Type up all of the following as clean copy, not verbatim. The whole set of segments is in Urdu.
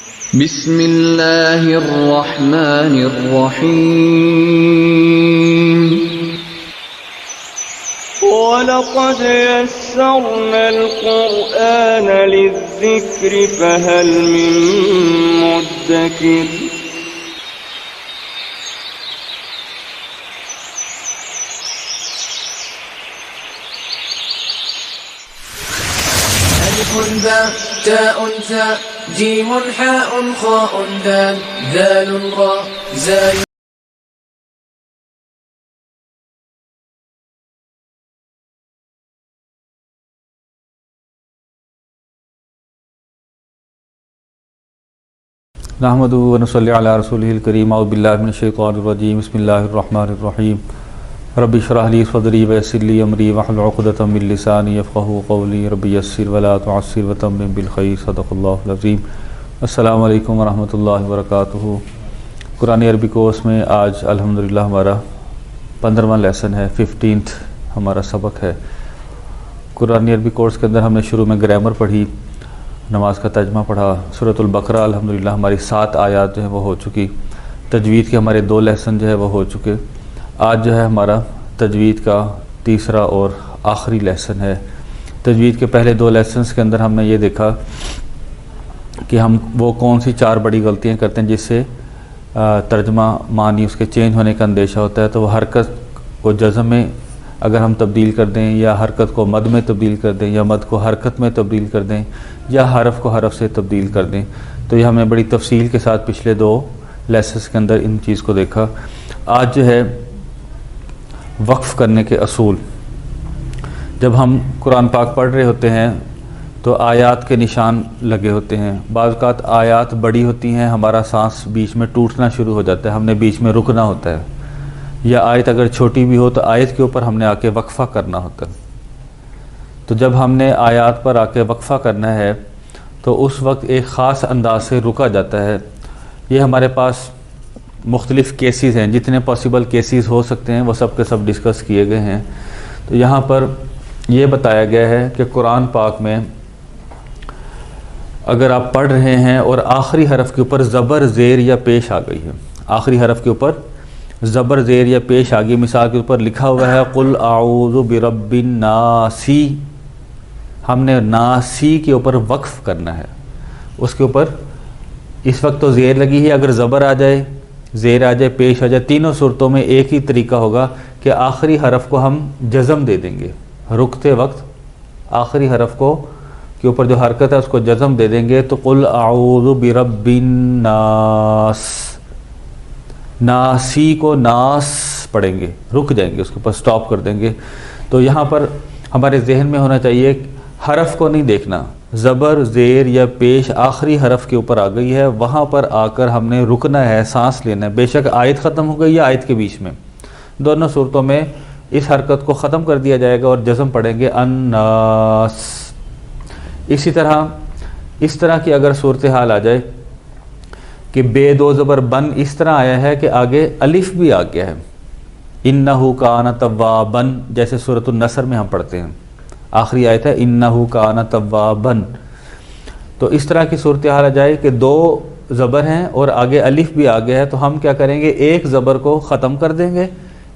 بسم اللہ الرحمن الرحیم وَلَقَدْ يَسَّرْنَا الْقُرْآنَ لِلذِّكْرِ فَهَلْ مِن مُّدَّكِرٍ ألف باء تاء ثاء جيم حاء خاء دال ذال راء زاي. نحمدہ و نصلی علی رسولہ الکریم. اعوذ باللہ من الشیطان الرجیم. بسم اللہ الرحمن الرحیم. رب اشرح لی صدری ویسر لی امری واحلل عقدۃ من لسانی یفقہوا قولی. رب یسر ولا تعسر وتمم بالخیر. صدق اللہ العظیم. السلام علیکم ورحمۃ اللہ وبرکاتہ. قرآن عربی کورس میں آج الحمدللہ ہمارا 15واں لیسن ہے، 15th ہمارا سبق ہے. قرآن عربی کورس کے اندر ہم نے شروع میں گرامر پڑھی، نماز کا ترجمہ پڑھا. سورۃ البقرہ الحمدللہ ہماری 7 آیات جو ہیں وہ ہو چکی. تجوید کے ہمارے 2 لیسن جو ہے وہ ہو چکے. آج جو ہے ہمارا تجوید کا تیسرا اور آخری لیسن ہے. تجوید کے پہلے 2 لیسنز کے اندر ہم نے یہ دیکھا کہ ہم وہ کون سی 4 بڑی غلطیاں کرتے ہیں جس سے ترجمہ معنی اس کے چینج ہونے کا اندیشہ ہوتا ہے. تو وہ حرکت کو جزم میں اگر ہم تبدیل کر دیں، یا حرکت کو مد میں تبدیل کر دیں، یا مد کو حرکت میں تبدیل کر دیں، یا حرف کو حرف سے تبدیل کر دیں. تو یہ ہم نے بڑی تفصیل کے ساتھ پچھلے 2 لیسنز کے اندر ان چیز کو دیکھا. آج جو ہے وقف کرنے کے اصول. جب ہم قرآن پاک پڑھ رہے ہوتے ہیں تو آیات کے نشان لگے ہوتے ہیں. بعض اوقات آیات بڑی ہوتی ہیں، ہمارا سانس بیچ میں ٹوٹنا شروع ہو جاتا ہے، ہم نے بیچ میں رکنا ہوتا ہے. یا آیت اگر چھوٹی بھی ہو تو آیت کے اوپر ہم نے آ کے وقفہ کرنا ہوتا ہے. تو جب ہم نے آیات پر آ کے وقفہ کرنا ہے تو اس وقت ایک خاص انداز سے رکا جاتا ہے. یہ ہمارے پاس مختلف کیسز ہیں، جتنے پاسبل کیسز ہو سکتے ہیں وہ سب کے سب ڈسکس کیے گئے ہیں. تو یہاں پر یہ بتایا گیا ہے کہ قرآن پاک میں اگر آپ پڑھ رہے ہیں اور آخری حرف کے اوپر زبر زیر یا پیش آ گئی ہے، آخری حرف کے اوپر زبر زیر یا پیش آ گئی، مثال کے اوپر لکھا ہوا ہے قل اعوذ برب الناس، ہم نے ناسی کے اوپر وقف کرنا ہے. اس کے اوپر اس وقت تو زیر لگی ہے، اگر زبر آ جائے، زیر آ جائے، پیش آ جائے، تینوں صورتوں میں ایک ہی طریقہ ہوگا کہ آخری حرف کو ہم جزم دے دیں گے. رکتے وقت آخری حرف کو کے اوپر جو حرکت ہے اس کو جزم دے دیں گے. تو قل اعوذ برب الناس، ناسی کو ناس پڑھیں گے، رک جائیں گے، اس کے اوپر سٹاپ کر دیں گے. تو یہاں پر ہمارے ذہن میں ہونا چاہیے حرف کو نہیں دیکھنا، زبر زیر یا پیش آخری حرف کے اوپر آ گئی ہے، وہاں پر آ کر ہم نے رکنا ہے، سانس لینا ہے. بے شک آیت ختم ہو گئی یا آیت کے بیچ میں، دونوں صورتوں میں اس حرکت کو ختم کر دیا جائے گا اور جزم پڑھیں گے الناس. اسی طرح اس طرح کی اگر صورتحال آ جائے کہ بے 2 زبر بن اس طرح آیا ہے کہ آگے الف بھی آ گیا ہے، انہ کان توابا، جیسے سورۃ النصر میں ہم پڑھتے ہیں، آخری آیت ہے انہ کان توابا. تو اس طرح کی صورتحال آ جائے کہ 2 زبر ہیں اور آگے الف بھی آ گیا ہے، تو ہم کیا کریں گے، ایک زبر کو ختم کر دیں گے،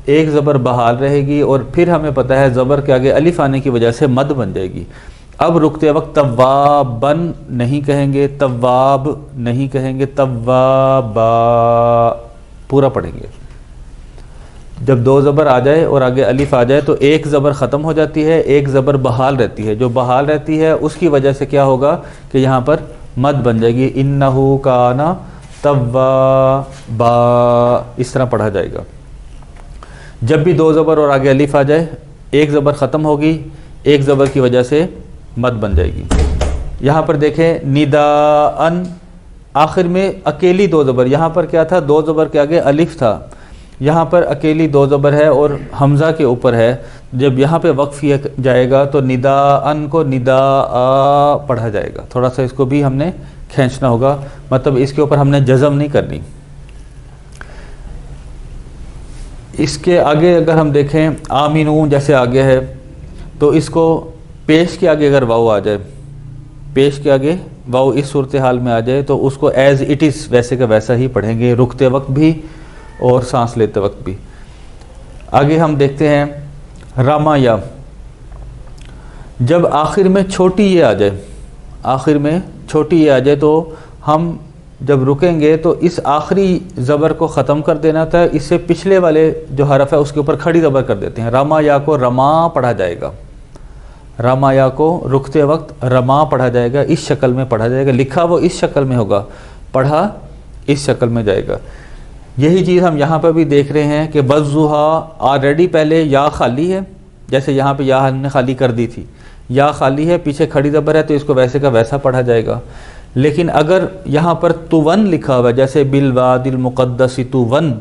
ایک زبر بحال رہے گی، اور پھر ہمیں پتہ ہے زبر کے آگے الف آنے کی وجہ سے مد بن جائے گی. اب رکتے وقت توابن نہیں کہیں گے، تواب نہیں کہیں گے، توابا پورا پڑھیں گے. جب 2 زبر آ جائے اور آگے الف آ جائے تو ایک زبر ختم ہو جاتی ہے، ایک زبر بحال رہتی ہے. جو بحال رہتی ہے اس کی وجہ سے کیا ہوگا کہ یہاں پر مد بن جائے گی، انہ کان توابا، اس طرح پڑھا جائے گا. جب بھی 2 زبر اور آگے الف آ جائے، ایک زبر ختم ہوگی، ایک زبر کی وجہ سے مد بن جائے گی. یہاں پر دیکھیں نداءن، آخر میں اکیلی 2 زبر، یہاں پر کیا تھا 2 زبر کے آگے الف تھا، یہاں پر اکیلی 2 زبر ہے اور حمزہ کے اوپر ہے. جب یہاں پہ وقف کیا جائے گا تو نداءن کو نداء پڑھا جائے گا. تھوڑا سا اس کو بھی ہم نے کھینچنا ہوگا، مطلب اس کے اوپر ہم نے جزم نہیں کرنی. اس کے آگے اگر ہم دیکھیں آمینون جیسے آگے ہے، تو اس کو پیش کے آگے اگر واو آ جائے، پیش کے آگے واو اس صورتحال میں آ جائے تو اس کو ایز اٹ از ویسے کا ویسا ہی پڑھیں گے، رکتے وقت بھی اور سانس لیتے وقت بھی۔ آگے ہم دیکھتے ہیں راما یا، جب آخر میں چھوٹی یہ آ جائے، آخر میں چھوٹی یہ آ جائے تو ہم جب رکیں گے تو اس آخری زبر کو ختم کر دینا تھا، اس سے پچھلے والے جو حرف ہے اس کے اوپر کھڑی زبر کر دیتے ہیں۔ راما یا کو رما پڑھا جائے گا، راما یا کو رکتے وقت رما پڑھا جائے گا، اس شکل میں پڑھا جائے گا، لکھا وہ اس شکل میں ہوگا، پڑھا اس شکل میں جائے گا۔ یہی چیز ہم یہاں پہ بھی دیکھ رہے ہیں کہ والضحیٰ آلریڈی پہلے یا خالی ہے، جیسے یہاں پہ یا ہم نے خالی کر دی تھی، یا خالی ہے، پیچھے کھڑی زبر ہے تو اس کو ویسے کا ویسا پڑھا جائے گا۔ لیکن اگر یہاں پر تون لکھا ہوا ہے، جیسے بالوادی المقدس طوً،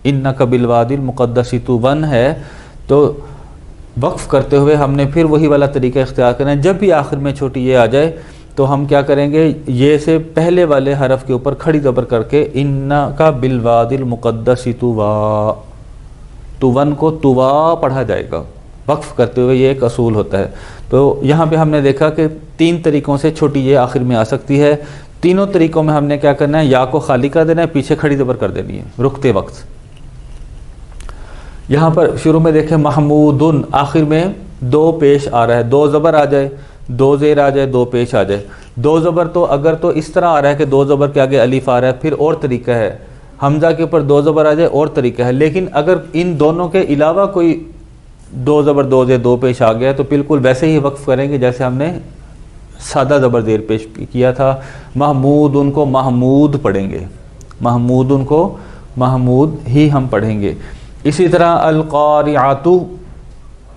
انک بالوادی المقدس طوً ہے، تو وقف کرتے ہوئے ہم نے پھر وہی والا طریقہ اختیار کرنا ہے۔ جب بھی آخر میں چھوٹی یہ آ جائے تو ہم کیا کریں گے، یہ سے پہلے والے حرف کے اوپر کھڑی زبر کر کے انک بالوادی المقدس طوٰ، طوً کو طوا پڑھا جائے گا وقف کرتے ہوئے، یہ ایک اصول ہوتا ہے۔ تو یہاں پہ ہم نے دیکھا کہ 3 طریقوں سے چھوٹی یہ آخر میں آ سکتی ہے۔ تینوں طریقوں میں ہم نے کیا کرنا ہے، یا کو خالی کر دینا ہے، پیچھے کھڑی زبر کر دینی ہے رکتے وقت۔ یہاں پر شروع میں دیکھیں محمودن، آخر میں 2 پیش آ رہا ہے، 2 زبر آ جائے، 2 زیر آ جائے، 2 پیش آ جائے۔ 2 زبر تو اگر تو اس طرح آ رہا ہے کہ 2 زبر کے آگے الف آ رہا ہے، پھر اور طریقہ ہے۔ حمزہ کے اوپر 2 زبر آ جائے اور طریقہ ہے، لیکن اگر ان دونوں کے علاوہ کوئی 2 زبر 2 زیر 2 پیش آ گیا تو بالکل ویسے ہی وقف کریں گے جیسے ہم نے سادہ زبر زیر پیش کیا تھا۔ محمود ان کو محمود پڑھیں گے، محمود ان کو محمود ہی ہم پڑھیں گے۔ اسی طرح القارعۃ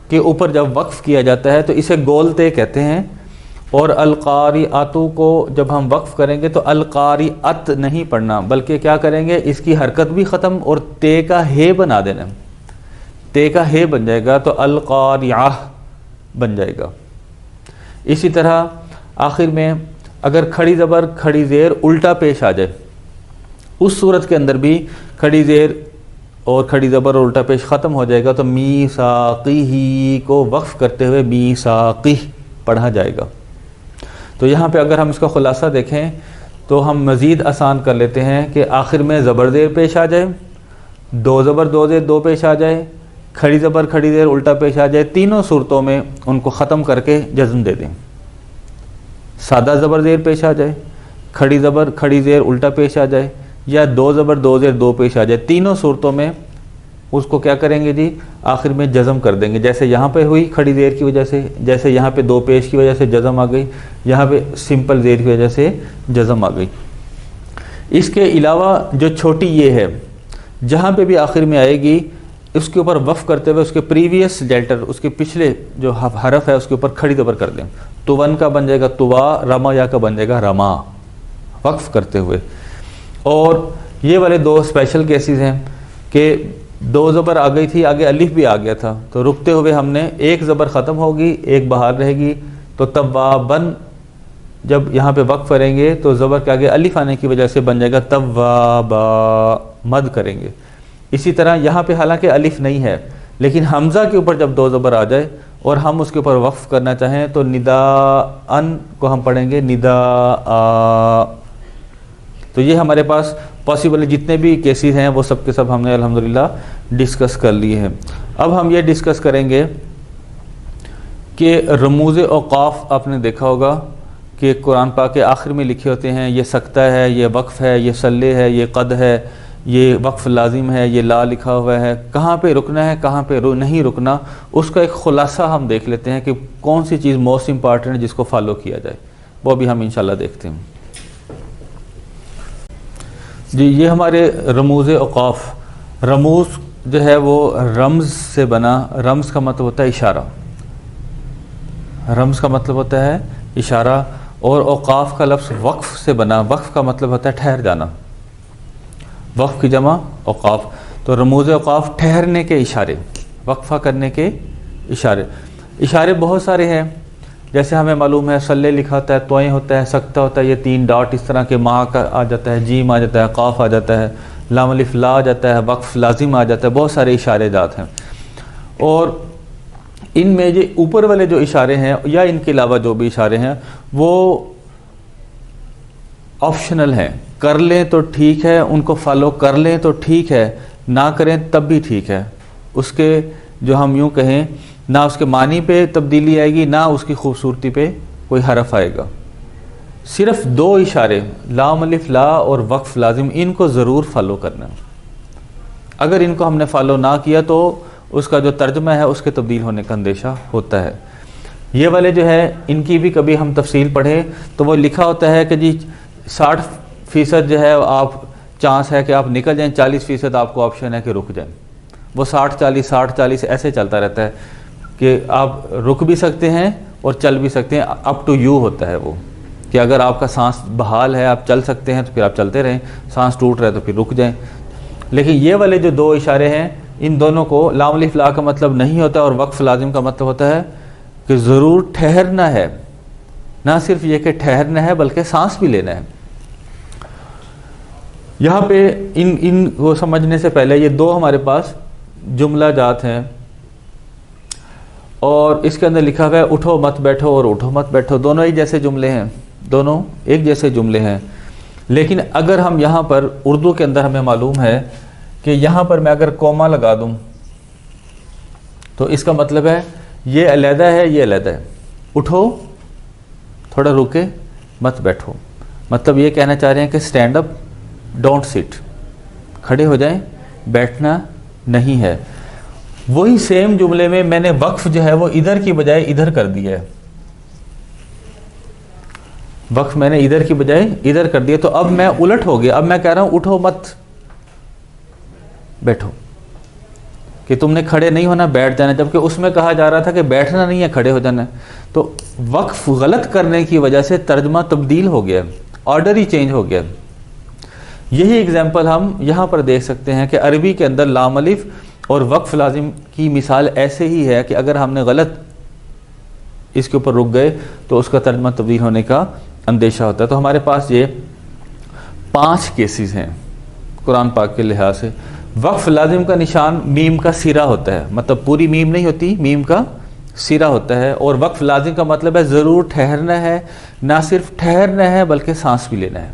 کے اوپر جب وقف کیا جاتا ہے تو اسے گولتے کہتے ہیں، اور القارعۃ کو جب ہم وقف کریں گے تو القارعۃ نہیں پڑھنا، بلکہ کیا کریں گے، اس کی حرکت بھی ختم اور تے کا ہے بنا دینا، تے کا ہے بن جائے گا تو القارعہ بن جائے گا۔ اسی طرح آخر میں اگر کھڑی زبر کھڑی زیر الٹا پیش آ جائے، اس صورت کے اندر بھی کھڑی زیر اور کھڑی زبر اور الٹا پیش ختم ہو جائے گا تو میثاقہ کو وقف کرتے ہوئے میثاقہ پڑھا جائے گا۔ تو یہاں پہ اگر ہم اس کا خلاصہ دیکھیں تو ہم مزید آسان کر لیتے ہیں کہ آخر میں زبر زیر پیش آ جائے، 2 زبر 2 زیر 2 پیش آ جائے، کھڑی زبر کھڑی زیر الٹا پیش آ جائے، تینوں صورتوں میں ان کو ختم کر کے جزم دے دیں۔ سادہ زبر زیر پیش آ جائے، کھڑی زبر کھڑی زیر الٹا پیش آ جائے، یا 2 زبر 2 زیر 2 پیش آ جائے، تینوں صورتوں میں اس کو کیا کریں گے جی، آخر میں جزم کر دیں گے، جیسے یہاں پہ ہوئی کھڑی زیر کی وجہ سے، جیسے یہاں پہ 2 پیش کی وجہ سے جزم آ گئی، یہاں پہ سمپل زیر کی وجہ سے جزم آ گئی۔ اس کے علاوہ جو چھوٹی یہ ہے، جہاں پہ بھی آخر میں آئے گی اس کے اوپر وقف کرتے ہوئے اس کے پریویس لیٹر، اس کے پچھلے جو حرف ہے اس کے اوپر کھڑی زبر کر دیں، طوً کا بن جائے گا طوا، رما یا کا بن جائے گا رما، وقف کرتے ہوئے۔ اور یہ والے 2 اسپیشل کیسز ہیں کہ 2 زبر آ گئی تھی، آگے الف بھی آ گیا تھا، تو رکتے ہوئے ہم نے 1 زبر ختم ہوگی، 1 بحال رہے گی، تو توابن جب یہاں پہ وقف کریں گے تو زبر کے آگے الف آنے کی وجہ سے بن جائے گا توابا، مد کریں گے۔ اسی طرح یہاں پہ حالانکہ الف نہیں ہے، لیکن حمزہ کے اوپر جب 2 زبر آ جائے اور ہم اس کے اوپر وقف کرنا چاہیں تو نداءن کو ہم پڑھیں گے نداء۔ تو یہ ہمارے پاس پاسبل جتنے بھی کیسز ہیں وہ سب کے سب ہم نے الحمدللہ ڈسکس کر لیے ہیں۔ اب ہم یہ ڈسکس کریں گے کہ رموز اوقاف آپ نے دیکھا ہوگا کہ قرآن پاک کے آخر میں لکھے ہوتے ہیں، یہ سکتہ ہے، یہ وقف ہے، یہ صلے ہے، یہ قد ہے، یہ وقف لازم ہے، یہ لا لکھا ہوا ہے، کہاں پہ رکنا ہے کہاں پہ نہیں رکنا، اس کا ایک خلاصہ ہم دیکھ لیتے ہیں کہ کون سی چیز موسٹ امپارٹنٹ ہے جس کو فالو کیا جائے، وہ بھی ہم انشاءاللہ دیکھتے ہیں۔ جی یہ ہمارے رموز اوقاف، رموز جو ہے وہ رمز سے بنا، رمز کا مطلب ہوتا ہے اشارہ، رمز کا مطلب ہوتا ہے اشارہ، اور اوقاف کا لفظ وقف سے بنا، وقف کا مطلب ہوتا ہے ٹھہر جانا، وقف کی جمع اوقاف، تو رموز اوقاف ٹھہرنے کے اشارے، وقفہ کرنے کے اشارے۔ اشارے بہت سارے ہیں، جیسے ہمیں معلوم ہے صلے لکھا ہوتا ہے، توئیں ہوتا ہے، سکتہ ہوتا ہے، یہ 3 ڈاٹ اس طرح کے، ماں کا آ جاتا ہے، جیم آ جاتا ہے، قاف آ جاتا ہے، لام الف لا آ جاتا ہے، وقف لازم آ جاتا ہے، بہت سارے اشارے جات ہیں۔ اور ان میں یہ اوپر والے جو اشارے ہیں یا ان کے علاوہ جو بھی اشارے ہیں وہ آپشنل ہیں، کر لیں تو ٹھیک ہے، ان کو فالو کر لیں تو ٹھیک ہے، نہ کریں تب بھی ٹھیک ہے. اس کے جو ہم یوں کہیں نہ اس کے معنی پہ تبدیلی آئے گی، نہ اس کی خوبصورتی پہ کوئی حرف آئے گا. صرف 2 اشارے لام الف لا اور وقف لازم، ان کو ضرور فالو کرنا. اگر ان کو ہم نے فالو نہ کیا تو اس کا جو ترجمہ ہے اس کے تبدیل ہونے کا اندیشہ ہوتا ہے. یہ والے جو ہے ان کی بھی کبھی ہم تفصیل پڑھیں تو وہ لکھا ہوتا ہے کہ جی 60% جو ہے آپ چانس ہے کہ آپ نکل جائیں، 40% آپ کو آپشن ہے کہ رک جائیں. وہ 60-40 ایسے چلتا رہتا ہے کہ آپ رک بھی سکتے ہیں اور چل بھی سکتے ہیں. اپ ٹو یو ہوتا ہے وہ، کہ اگر آپ کا سانس بحال ہے، آپ چل سکتے ہیں تو پھر آپ چلتے رہیں، سانس ٹوٹ رہا ہے تو پھر رک جائیں. لیکن یہ والے جو 2 اشارے ہیں ان دونوں کو لام الف لا کا مطلب نہیں ہوتا، اور وقف لازم کا مطلب ہوتا ہے کہ ضرور ٹھہرنا ہے. نہ صرف یہ کہ ٹھہرنا ہے بلکہ سانس بھی لینا ہے. یہاں پہ ان کو سمجھنے سے پہلے یہ 2 ہمارے پاس جملہ جات ہیں، اور اس کے اندر لکھا ہوا ہے اٹھو مت بیٹھو اور اٹھو مت بیٹھو. دونوں ایک جیسے جملے ہیں، دونوں ایک جیسے جملے ہیں. لیکن اگر ہم یہاں پر اردو کے اندر ہمیں معلوم ہے کہ یہاں پر میں اگر کوما لگا دوں تو اس کا مطلب ہے یہ علیحدہ ہے، یہ علیحدہ ہے. اٹھو تھوڑا رکے، مت بیٹھو. مطلب یہ کہنا چاہ رہے ہیں کہ اسٹینڈ اپ، ڈونٹ سٹ، کھڑے ہو جائیں، بیٹھنا نہیں ہے. وہی سیم جملے میں میں نے وقف جو ہے وہ ادھر کی بجائے ادھر کر دیا ہے. وقف میں نے ادھر کی بجائے ادھر کر دیا، تو اب میں الٹ ہو گیا. اب میں کہہ رہا ہوں اٹھو مت بیٹھو، کہ تم نے کھڑے نہیں ہونا، بیٹھ جانا، جبکہ اس میں کہا جا رہا تھا کہ بیٹھنا نہیں ہے، کھڑے ہو جانا ہے. تو وقف غلط کرنے کی وجہ سے ترجمہ تبدیل ہو گیا، آرڈر ہی چینج ہو گیا. یہی ایگزامپل ہم یہاں پر دیکھ سکتے ہیں کہ عربی کے اندر لام الف اور وقف لازم کی مثال ایسے ہی ہے کہ اگر ہم نے غلط اس کے اوپر رک گئے تو اس کا ترجمہ تبدیل ہونے کا اندیشہ ہوتا ہے. تو ہمارے پاس یہ 5 کیسز ہیں قرآن پاک کے لحاظ سے. وقف لازم کا نشان میم کا سرا ہوتا ہے، مطلب پوری میم نہیں ہوتی، میم کا سرا ہوتا ہے. اور وقف لازم کا مطلب ہے ضرور ٹھہرنا ہے، نہ صرف ٹھہرنا ہے بلکہ سانس بھی لینا ہے.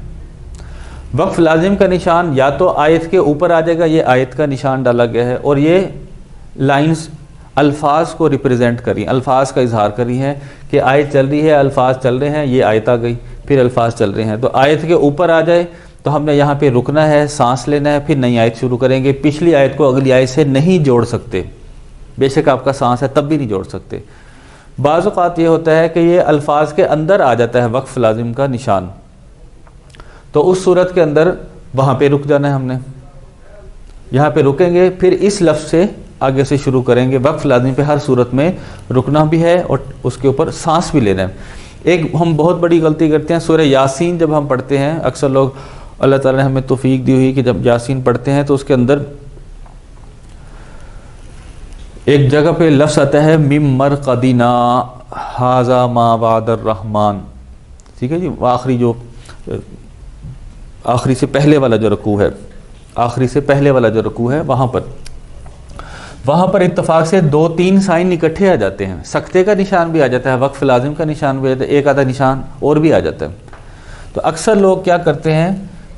وقف لازم کا نشان یا تو آیت کے اوپر آ جائے گا، یہ آیت کا نشان ڈالا گیا ہے، اور یہ لائنز الفاظ کو ریپرزینٹ کر رہی ہیں، الفاظ کا اظہار کر رہی ہیں کہ آیت چل رہی ہے، الفاظ چل رہے ہیں، یہ آیت آ گئی، پھر الفاظ چل رہے ہیں. تو آیت کے اوپر آ جائے تو ہم نے یہاں پہ رکنا ہے، سانس لینا ہے، پھر نئی آیت شروع کریں گے. پچھلی آیت کو اگلی آیت سے نہیں جوڑ سکتے، بے شک آپ کا سانس ہے تب بھی نہیں جوڑ سکتے. بعض اوقات یہ ہوتا ہے کہ یہ الفاظ کے اندر آ جاتا ہے وقف لازم کا نشان، تو اس صورت کے اندر وہاں پہ رک جانا ہے. ہم نے یہاں پہ رکیں گے، پھر اس لفظ سے آگے سے شروع کریں گے. وقف لازم پہ ہر صورت میں رکنا بھی ہے اور اس کے اوپر سانس بھی لینا ہے. ایک ہم بہت بڑی غلطی کرتے ہیں، سورہ یاسین جب ہم پڑھتے ہیں، اکثر لوگ، اللہ تعالیٰ نے ہمیں توفیق دی ہوئی کہ جب یاسین پڑھتے ہیں تو اس کے اندر ایک جگہ پہ لفظ آتا ہے مم مرقدنا ھذا ما وعد الرحمن. ٹھیک ہے جی، آخری سے پہلے والا جو رکوع ہے، آخری سے پہلے والا جو رکوع ہے وہاں پر اتفاق سے 2-3 سائن اکٹھے آ جاتے ہیں. سکتے کا نشان بھی آ جاتا ہے، وقف لازم کا نشان بھی آ جاتا ہے، ایک آدھا نشان اور بھی آ جاتا ہے. تو اکثر لوگ کیا کرتے ہیں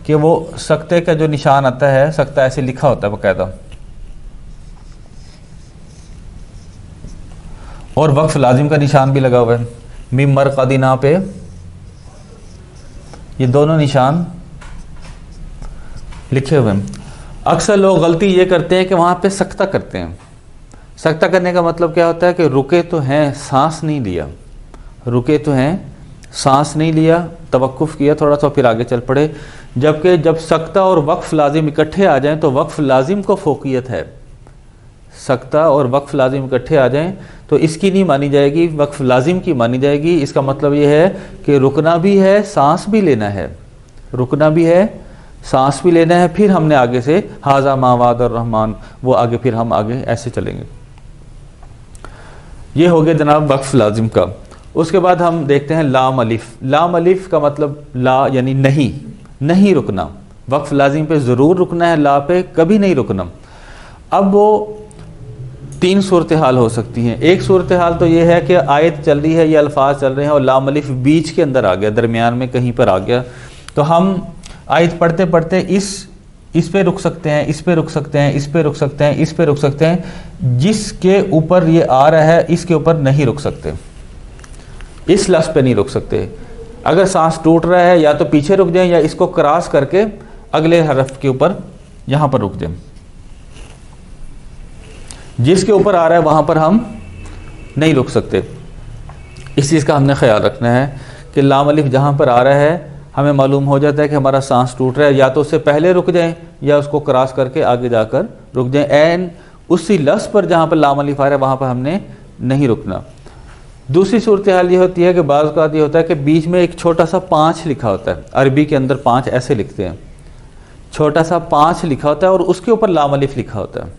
کہ وہ سکتے کا جو نشان آتا ہے، سکتہ ایسے لکھا ہوتا ہے باقاعدہ، اور وقف لازم کا نشان بھی لگا ہوا ہے میم مرقدنا پہ. یہ دونوں نشان لکھے ہوئے ہیں. اکثر لوگ غلطی یہ کرتے ہیں کہ وہاں پہ سکتہ کرتے ہیں. سکتہ کرنے کا مطلب کیا ہوتا ہے کہ رکے تو ہیں، سانس نہیں لیا، رکے تو ہیں، سانس نہیں لیا، توقف کیا تھوڑا سا، پھر آگے چل پڑے. جبکہ جب سکتہ اور وقف لازم اکٹھے آ جائیں تو وقف لازم کو فوقیت ہے. سکتہ اور وقف لازم اکٹھے آ جائیں تو اس کی نہیں مانی جائے گی، وقف لازم کی مانی جائے گی. اس کا مطلب یہ ہے کہ رکنا بھی ہے، سانس بھی لینا ہے، رکنا بھی ہے، سانس بھی لینا ہے. پھر ہم نے آگے سے ھذا ما وعد الرحمن، وہ آگے پھر ہم آگے ایسے چلیں گے. یہ ہو گیا جناب وقف لازم کا. اس کے بعد ہم دیکھتے ہیں لام الف. لام الف کا مطلب لا یعنی نہیں رکنا. وقف لازم پہ ضرور رکنا ہے، لا پہ کبھی نہیں رکنا. اب وہ 3 صورتحال ہو سکتی ہیں. ایک صورتحال تو یہ ہے کہ آیت چل رہی ہے، یہ الفاظ چل رہے ہیں اور لام الف بیچ کے اندر آ گیا، درمیان میں کہیں پر آ گیا، تو ہم آیت پڑھتے پڑھتے اس پہ رک سکتے ہیں، اس پہ رک سکتے ہیں، اس پہ رک سکتے ہیں، اس پہ رک سکتے ہیں، جس کے اوپر یہ آ رہا ہے اس کے اوپر نہیں رک سکتے، اس لفظ پہ نہیں رک سکتے۔ اگر سانس ٹوٹ رہا ہے یا تو پیچھے رک جائیں یا اس کو کراس کر کے اگلے حرف کے اوپر یہاں پر رک جائیں، جس کے اوپر آ رہا ہے وہاں پر ہم نہیں رک سکتے۔ اس چیز کا ہم نے خیال رکھنا ہے کہ لام الف جہاں پر آ رہا ہے ہمیں معلوم ہو جاتا ہے کہ ہمارا سانس ٹوٹ رہا ہے، یا تو اس سے پہلے رک جائیں یا اس کو کراس کر کے آگے جا کر رک جائیں، این اسی لفظ پر جہاں پر لام الف آ رہا ہے وہاں پر ہم نے نہیں رکنا۔ دوسری صورتحال یہ ہوتی ہے کہ بعض اوقات یہ ہوتا ہے کہ بیچ میں ایک چھوٹا سا 5 لکھا ہوتا ہے، عربی کے اندر 5 ایسے لکھتے ہیں، چھوٹا سا 5 لکھا ہوتا ہے اور اس کے اوپر لام الف لکھا ہوتا ہے،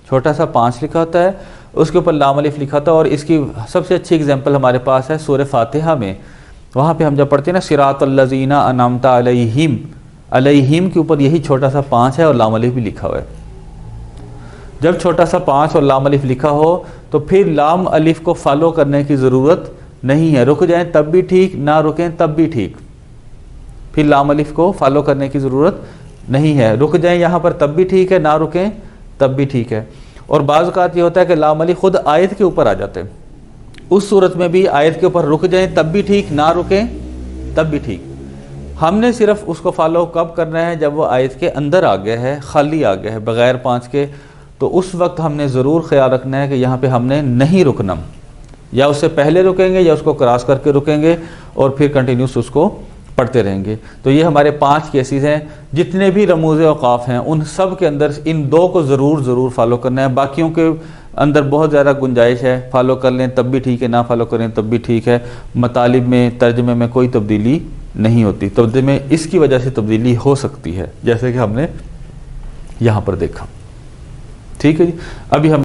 چھوٹا سا 5 لکھا ہوتا ہے اس کے اوپر لام الف لکھا ہوتا ہے۔ اور اس کی سب سے اچھی اگزامپل ہمارے پاس ہے سورہ فاتحہ میں، وہاں پہ ہم جب پڑھتے ہیں نا صراط الذین انعمت علیہم، علیہم کے اوپر یہی چھوٹا سا 5 ہے اور لام الف بھی لکھا ہوا ہے۔ جب چھوٹا سا 5 اور لام الف لکھا ہو تو پھر لام الف کو فالو کرنے کی ضرورت نہیں ہے، رک جائیں تب بھی ٹھیک، نہ رکیں تب بھی ٹھیک، پھر لام الف کو فالو کرنے کی ضرورت نہیں ہے، رک جائیں یہاں پر تب بھی ٹھیک ہے، نہ رکیں تب بھی ٹھیک ہے۔ اور بعض اوقات یہ ہوتا ہے کہ لام الف خود آیت کے اوپر آ جاتے ہیں، اس صورت میں بھی آیت کے اوپر رک جائیں تب بھی ٹھیک، نہ رکیں تب بھی ٹھیک۔ ہم نے صرف اس کو فالو کب کرنا ہے جب وہ آیت کے اندر آ گیا ہے، خالی آ گیا ہے بغیر 5 کے، تو اس وقت ہم نے ضرور خیال رکھنا ہے کہ یہاں پہ ہم نے نہیں رکنا، یا اس سے پہلے رکیں گے یا اس کو کراس کر کے رکیں گے اور پھر کنٹینیوس اس کو پڑھتے رہیں گے۔ تو یہ ہمارے 5 کیسز ہیں، جتنے بھی رموز اوقاف ہیں ان سب کے اندر ان 2 کو ضرور فالو کرنا ہے، باقیوں کے اندر بہت زیادہ گنجائش ہے، فالو کر لیں تب بھی ٹھیک ہے، نہ فالو کریں تب بھی ٹھیک ہے۔ مطالب میں ترجمے میں کوئی تبدیلی نہیں ہوتی، ترجمے میں اس کی وجہ سے تبدیلی ہو سکتی ہے جیسے کہ ہم نے یہاں پر دیکھا۔ ٹھیک ہے جی، ابھی ہم